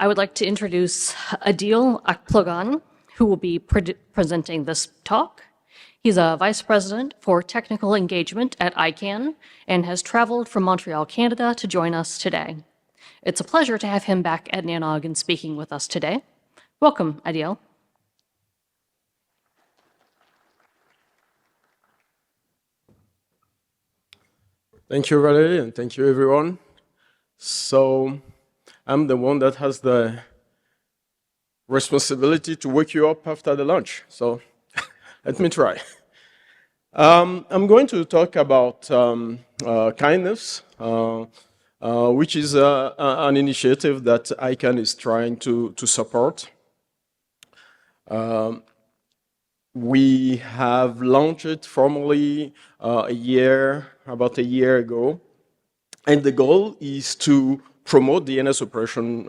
I would like to introduce Adiel Akplogan, who will be presenting this talk. He's a vice president for technical engagement at ICANN and has traveled from Montreal, Canada to join us today. It's a pleasure to have him back at NANOG and speaking with us today. Welcome, Adiel. Thank you, Valerie, and thank you, everyone. So I'm the one that has the responsibility to wake you up after the lunch. So let me try. I'm going to talk about KINDNS, which is an initiative that ICANN is trying to support. We have launched it formally about a year ago, and the goal is to promote DNS operation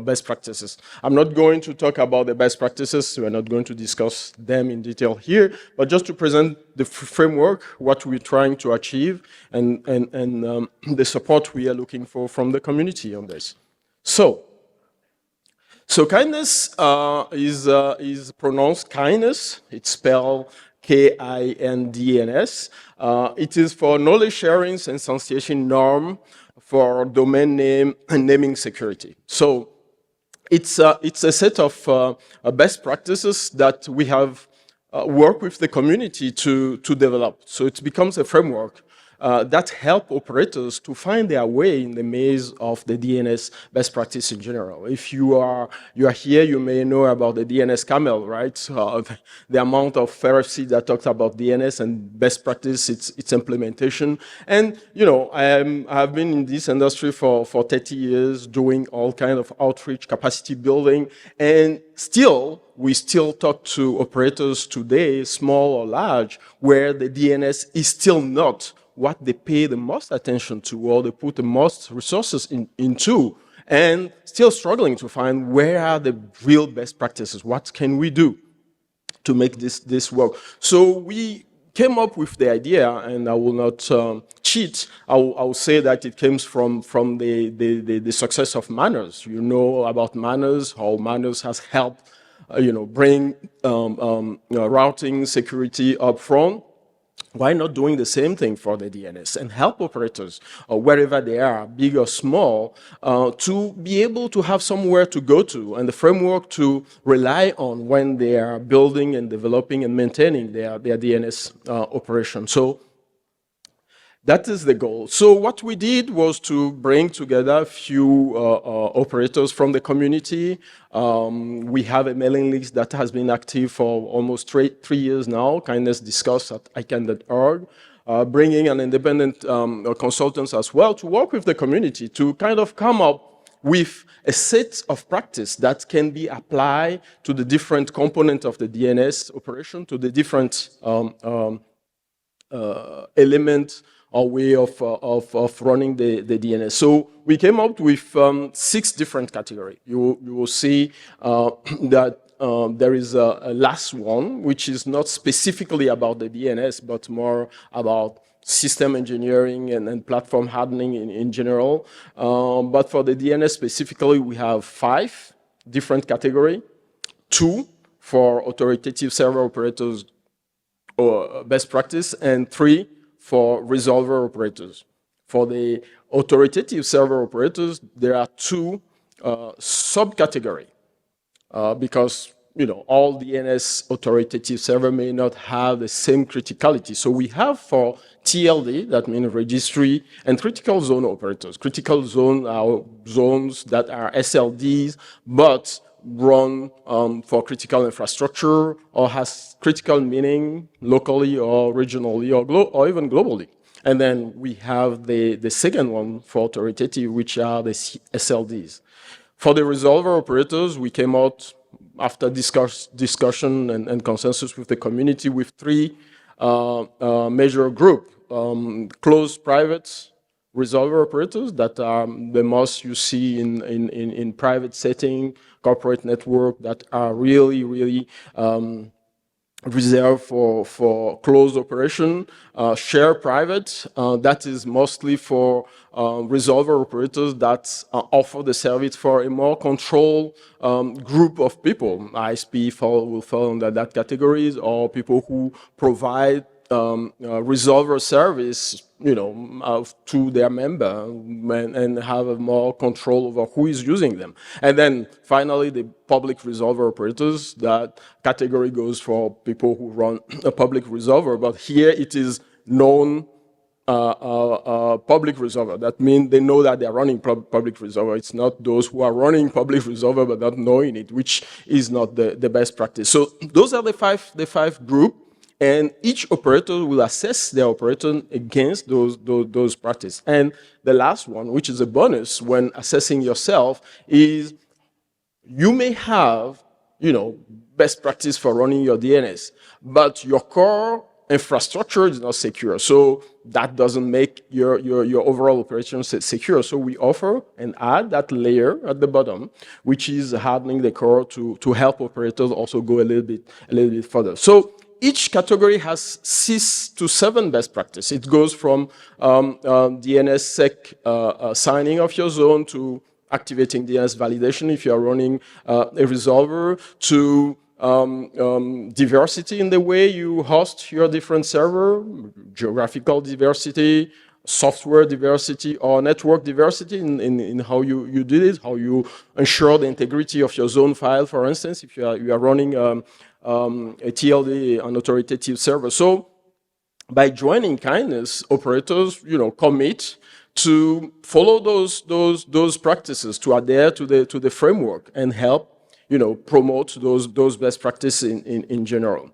best practices. I'm not going to talk about the best practices. We're not going to discuss them in detail here, but just to present the framework, what we're trying to achieve, and the support we are looking for from the community on this. So KINDNS is pronounced KINDNS. It's spelled KINDNS. It is for knowledge sharing and instantiation norm for domain name and naming security. So it's a set of best practices that we have worked with the community to develop. So it becomes a framework that help operators to find their way in the maze of the DNS best practice in general. If you are here, you may know about the DNS camel, right? The amount of RFC that talks about DNS and best practice, its implementation. And you know, I have been in this industry for 30 years, doing all kind of outreach, capacity building, and we still talk to operators today, small or large, where the DNS is still not what they pay the most attention to or they put the most resources into, and still struggling to find where are the real best practices, what can we do to make this work. So we came up with the idea, and I will not cheat, I will say that it came from the success of MANRS. You know about MANRS, how MANRS has helped bring routing security up front. Why not doing the same thing for the DNS and help operators, wherever they are, big or small, to be able to have somewhere to go to and the framework to rely on when they are building and developing and maintaining their DNS operation. So that is the goal. So what we did was to bring together a few operators from the community. We have a mailing list that has been active for almost three years now, KINDNS discussed at ICANN.org, bringing an independent consultants as well to work with the community to kind of come up with a set of practice that can be applied to the different components of the DNS operation, to the different elements or way of running the DNS. So we came up with 6 different categories. You will see that there is a last one, which is not specifically about the DNS, but more about system engineering and platform hardening in general. But for the DNS specifically, we have 5 different categories. 2 for authoritative server operators or best practice, and 3 for resolver operators. For the authoritative server operators, there are 2 subcategories because all DNS authoritative server may not have the same criticality. So we have for TLD, that means registry, and critical zone operators. Critical zone are zones that are SLDs, but run for critical infrastructure or has critical meaning locally or regionally or even globally. And then we have the second one for authoritative, which are the SLDs. For the resolver operators, we came out after discussion and consensus with the community with 3 major groups. Closed private resolver operators that are the most you see in private setting, corporate network, that are really reserved for closed operation, share private, that is mostly for resolver operators that offer the service for a more controlled group of people. ISP will fall under that categories, or people who provide resolver service, to their member and have a more control over who is using them. And then finally, the public resolver operators, that category goes for people who run a public resolver, but here it is known public resolver. That means they know that they are running public resolver. It's not those who are running public resolver but not knowing it, which is not the best practice. So those are the five groups. And each operator will assess their operator against those practices. And the last one, which is a bonus when assessing yourself, is you may have, best practice for running your DNS, but your core infrastructure is not secure. So that doesn't make your overall operation secure. So we offer and add that layer at the bottom, which is hardening the core to help operators also go a little bit further. So each category has 6 to 7 best practices. It goes from DNSSEC signing of your zone to activating DNS validation if you are running a resolver, to diversity in the way you host your different server, geographical diversity, software diversity, or network diversity in how you did it, how you ensure the integrity of your zone file, for instance, if you are running a TLD, an authoritative server. So by joining KINDNS, operators, commit to follow those practices, to adhere to the framework and help, promote those best practices in general.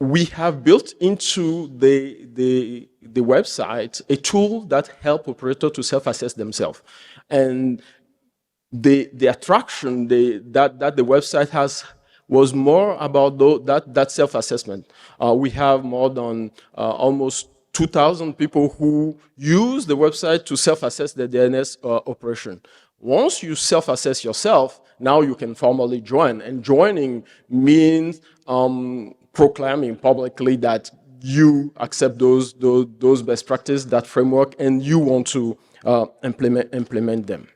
We have built into the website a tool that helps operators to self-assess themselves. And the attraction that the website has was more about that self-assessment. We have more than almost 2,000 people who use the website to self-assess their DNS operation. Once you self-assess yourself, now you can formally join. And joining means proclaiming publicly that you accept those best practices, that framework, and you want to implement them.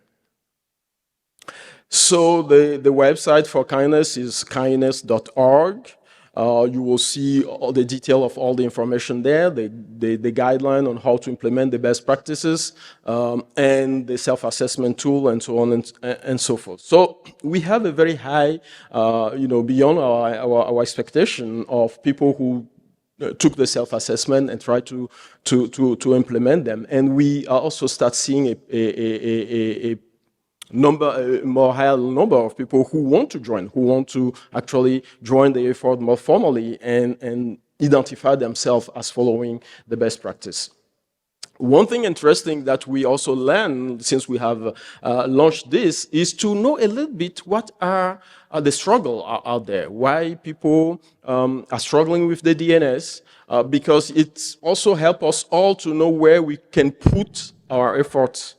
So the website for KINDNS is kindness.org. You will see all the detail of all the information there, the guideline on how to implement the best practices, and the self-assessment tool, and so on and so forth. So we have a very high, beyond our expectation of people who took the self-assessment and tried to implement them. And we also start seeing a more higher number of people who want to join, who want to actually join the effort more formally and identify themselves as following the best practice. One thing interesting that we also learned since we have launched this is to know a little bit what are the struggles out there, why people are struggling with the DNS, because it also helps us all to know where we can put our efforts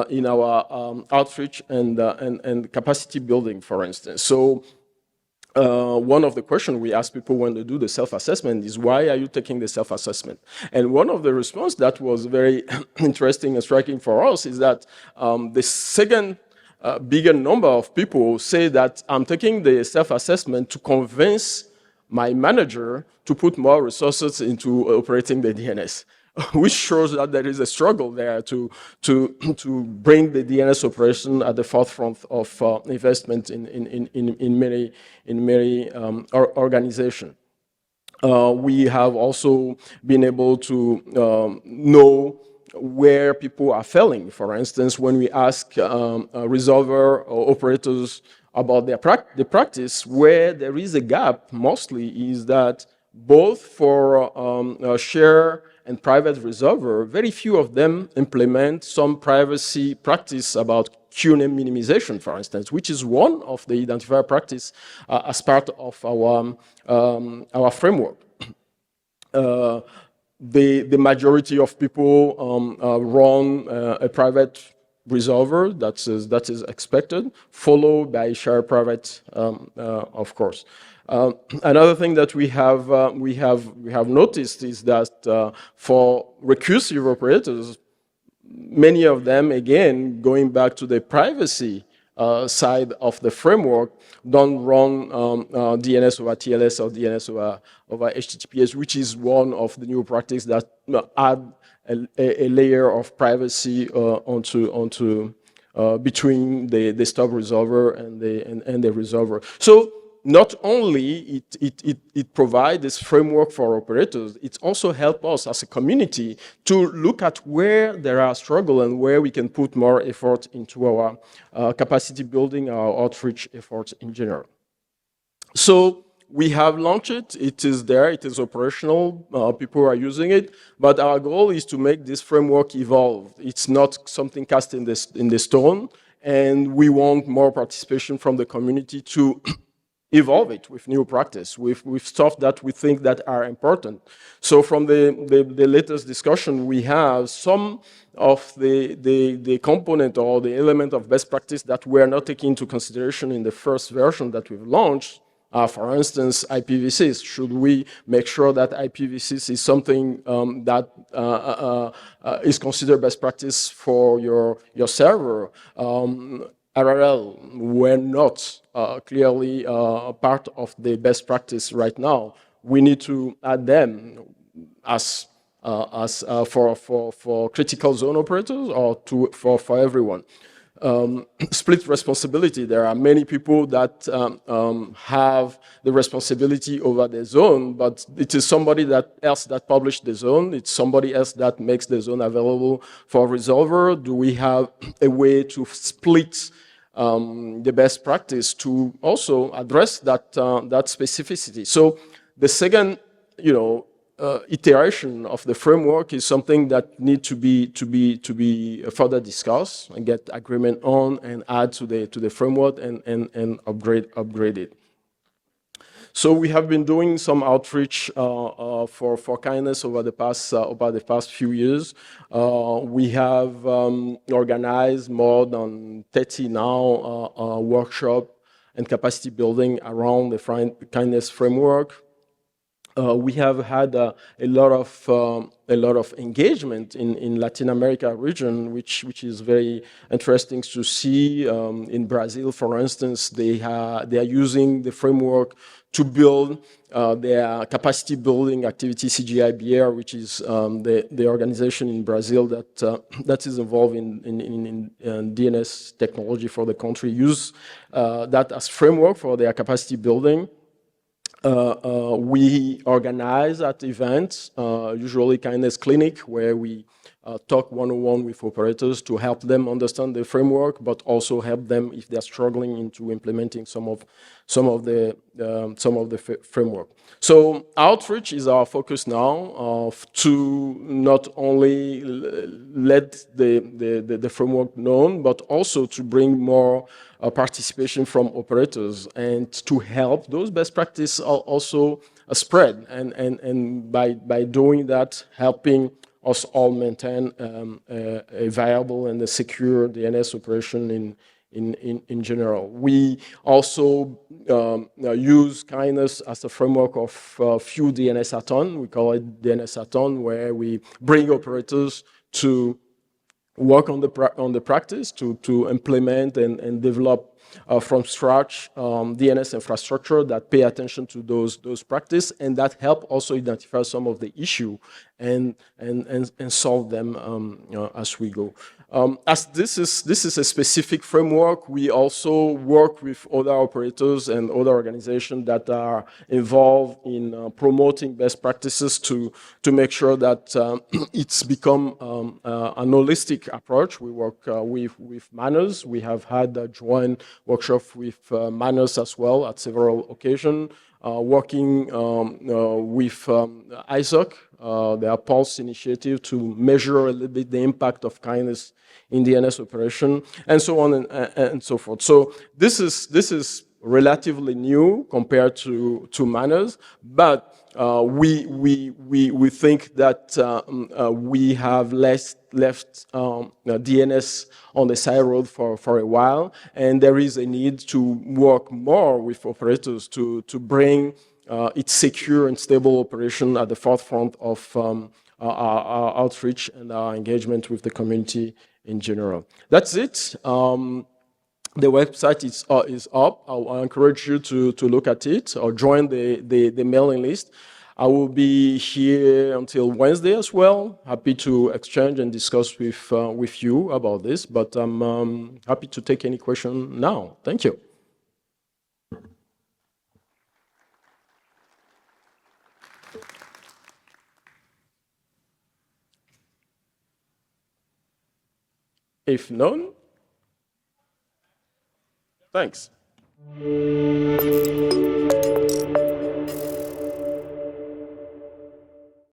in our outreach and capacity building, for instance. So one of the questions we ask people when they do the self-assessment is, why are you taking the self-assessment? And one of the responses that was very interesting and striking for us is that the second bigger number of people say that I'm taking the self-assessment to convince my manager to put more resources into operating the DNS. Which shows that there is a struggle there to bring the DNS operation at the forefront of investment in many organizations. We have also been able to know where people are failing. For instance, when we ask resolver or operators about the practice, where there is a gap mostly is that both for share and private resolver, very few of them implement some privacy practice about QNAME minimization, for instance, which is one of the identifier practice as part of our framework. The majority of people run a private resolver, that is expected, followed by share private, of course. Another thing that we have noticed is that for recursive operators, many of them, again, going back to the privacy side of the framework, don't run DNS over TLS or DNS over HTTPS, which is one of the new practices that add a layer of privacy onto between the stub resolver and the resolver. So not only it provides this framework for operators, it also helps us as a community to look at where there are struggles and where we can put more effort into our capacity building, our outreach efforts in general. So we have launched it. It is there. It is operational. People are using it. But our goal is to make this framework evolve. It's not something cast in the stone. And we want more participation from the community to evolve it with new practice, with stuff that we think that are important. So from the latest discussion, we have some of the component or the element of best practice that were not taken into consideration in the first version that we've launched. For instance, IPv6. Should we make sure that IPv6 is something that is considered best practice for your server? RRL were not clearly part of the best practice right now. We need to add them as for critical zone operators or for everyone. Split responsibility. There are many people that have the responsibility over the zone, but it is somebody else that published the zone. It's somebody else that makes the zone available for resolver. Do we have a way to split the best practice to also address that specificity? So the second, iteration of the framework is something that needs to be further discussed and get agreement on and add to the framework and upgrade it. So we have been doing some outreach for KINDNS over the past few years. We have organized more than 30 now workshop and capacity building around the KINDNS framework. We have had a lot of engagement in Latin America region, which is very interesting to see. In Brazil, for instance, they are using the framework to build their capacity building activity. CGIBR, which is the organization in Brazil that is involved in DNS technology for the country, use that as framework for their capacity building. We organize at events, usually KINDNS clinic, where we talk one-on-one with operators to help them understand the framework, but also help them if they're struggling into implementing some of the framework. So outreach is our focus now, to not only let the framework known, but also to bring more participation from operators and to help those best practices also spread. And by doing that, helping us all maintain a viable and a secure DNS operation in general. We also use KINDNS as a framework of few DNS-a-thon. We call it DNS-a-thon, where we bring operators to work on the practice, to implement and develop from scratch DNS infrastructure that pay attention to those practices, and that help also identify some of the issue and solve them as we go. As this is a specific framework, we also work with other operators and other organizations that are involved in promoting best practices to make sure that it's become a holistic approach. We work with MANRS. We have had a joint workshop with MANRS as well at several occasions. Working with ISOC, their Pulse initiative, to measure a little bit the impact of KINDNS in DNS operation, and so on and so forth. So this is relatively new compared to MANRS, but we think that we have left DNS on the side road for a while, and there is a need to work more with operators to bring its secure and stable operation at the forefront of our outreach and our engagement with the community in general. That's it. The website is up. I encourage you to look at it or join the mailing list. I will be here until Wednesday as well. Happy to exchange and discuss with you about this, but I'm happy to take any question now. Thank you. If none, thanks.